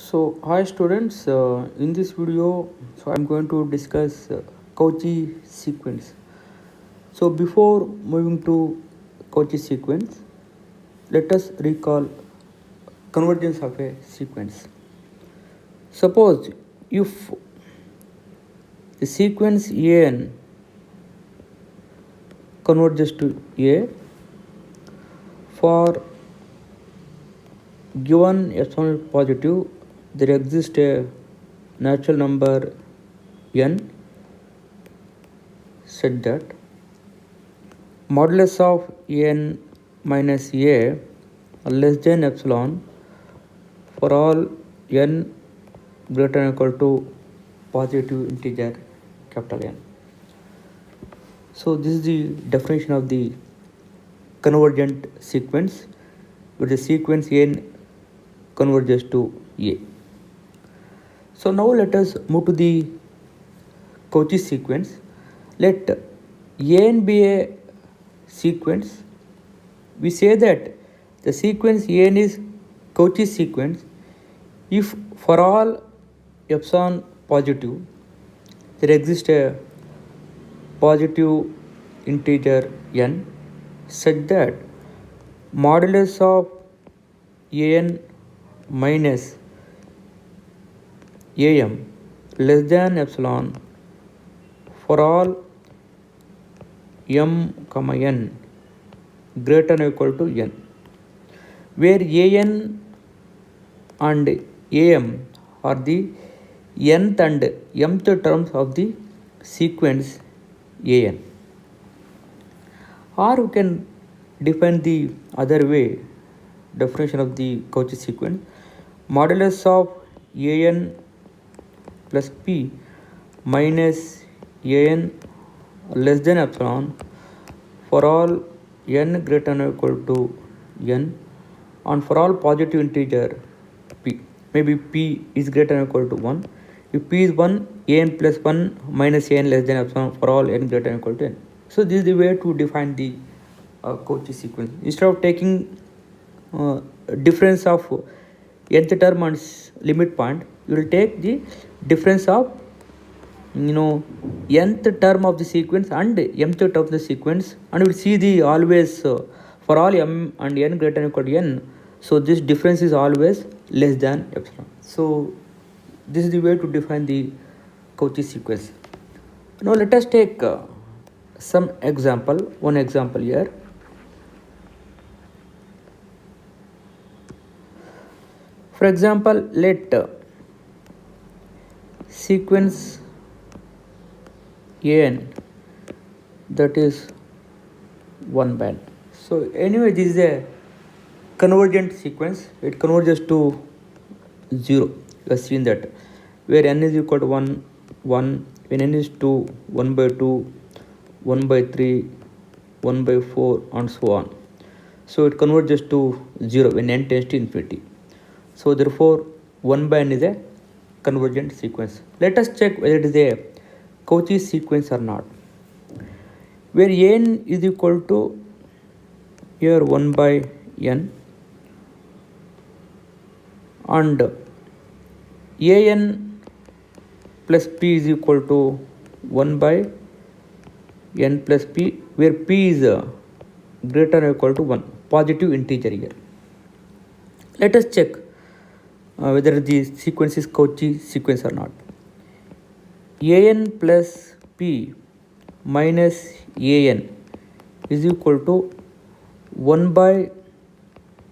So, hi students, in this video, I'm going to discuss Cauchy sequence. So, before moving to Cauchy sequence, let us recall convergence of a sequence. Suppose if the sequence an converges to A for given epsilon positive, there exists a natural number n such that modulus of n minus a less than epsilon for all n greater than or equal to positive integer capital N. So this is the definition of the convergent sequence, where the sequence n converges to A. So now let us move to the Cauchy sequence. Let n be a sequence. We say that the sequence n is Cauchy sequence if for all epsilon positive there exists a positive integer n such that modulus of an minus am less than epsilon for all m comma n greater than or equal to n, where an and am are the nth and mth terms of the sequence an. Or we can define the other way definition of the Cauchy sequence: modulus of an plus p minus an less than epsilon for all n greater than or equal to n and for all positive integer p. Maybe p is greater than or equal to 1. If p is 1, an plus 1 minus an less than epsilon for all n greater than or equal to n. So this is the way to define the Cauchy sequence. Instead of taking difference of nth term and limit point, you will take the difference of nth term of the sequence and mth term of the sequence, and we will see the always for all m and n greater than or equal to n, so this difference is always less than epsilon. So this is the way to define the Cauchy sequence. Now let us take some example, one example here. For example, let sequence an that is 1 by n. So anyway, this is a convergent sequence. It converges to 0. You have seen that, where n is equal to 1, 1, when n is 2, 1 by 2, 1 by 3, 1 by 4, and so on. So it converges to 0 when n tends to infinity. So therefore 1 by n is a convergent sequence. Let us check whether it is a Cauchy sequence or not. Where n is equal to here 1 by n and an plus p is equal to 1 by n plus p, where p is greater than or equal to 1, positive integer here. Let us check whether the sequence is Cauchy sequence or not. an plus p minus an is equal to 1 by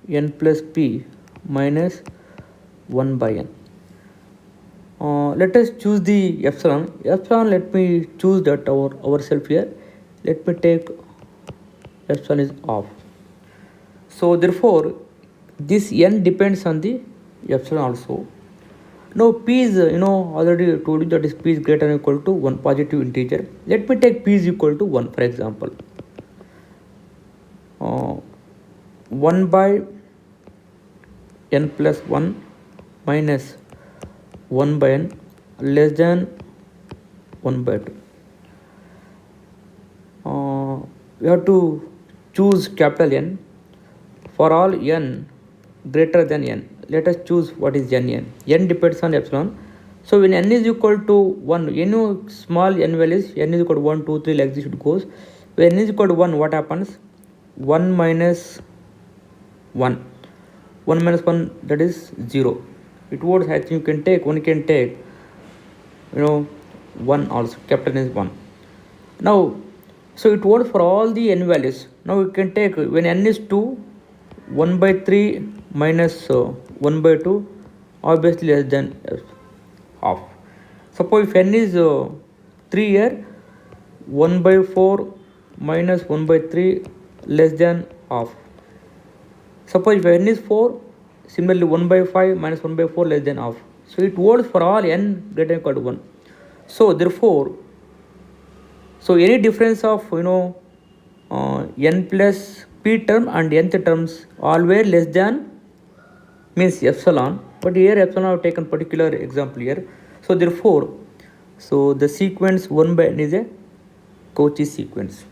n plus p minus 1 by n. Let us choose the epsilon. Epsilon, let me choose that ourselves here. Let me take epsilon is off. So therefore this n depends on the epsilon also. Now p is already told you that is p is greater than or equal to 1, positive integer. Let me take p is equal to 1, for example. 1 by n plus 1 minus 1 by n less than 1 by 2. We have to choose capital N for all n greater than n. let us choose what is n. N depends on epsilon. So when n is equal to 1, small n values, n is equal to 1, 2, 3, like this it goes. When n is equal to 1, what happens? 1 minus 1. 1 minus 1, that is 0. It words I think you can take, one can take, 1 also, capital N is 1. Now, so it works for all the n values. Now you can take, when n is 2, 1 by 3 minus 1 by 2, obviously less than half. Suppose if n is 3 here, 1 by 4 minus 1 by 3 less than half. Suppose if n is 4, similarly 1 by 5 minus 1 by 4 less than half. So it works for all n greater than or equal to 1. So therefore, any difference of n plus p term and nth terms always less than means epsilon, but here epsilon I have taken particular example here. So therefore, the sequence 1 by n is a Cauchy sequence.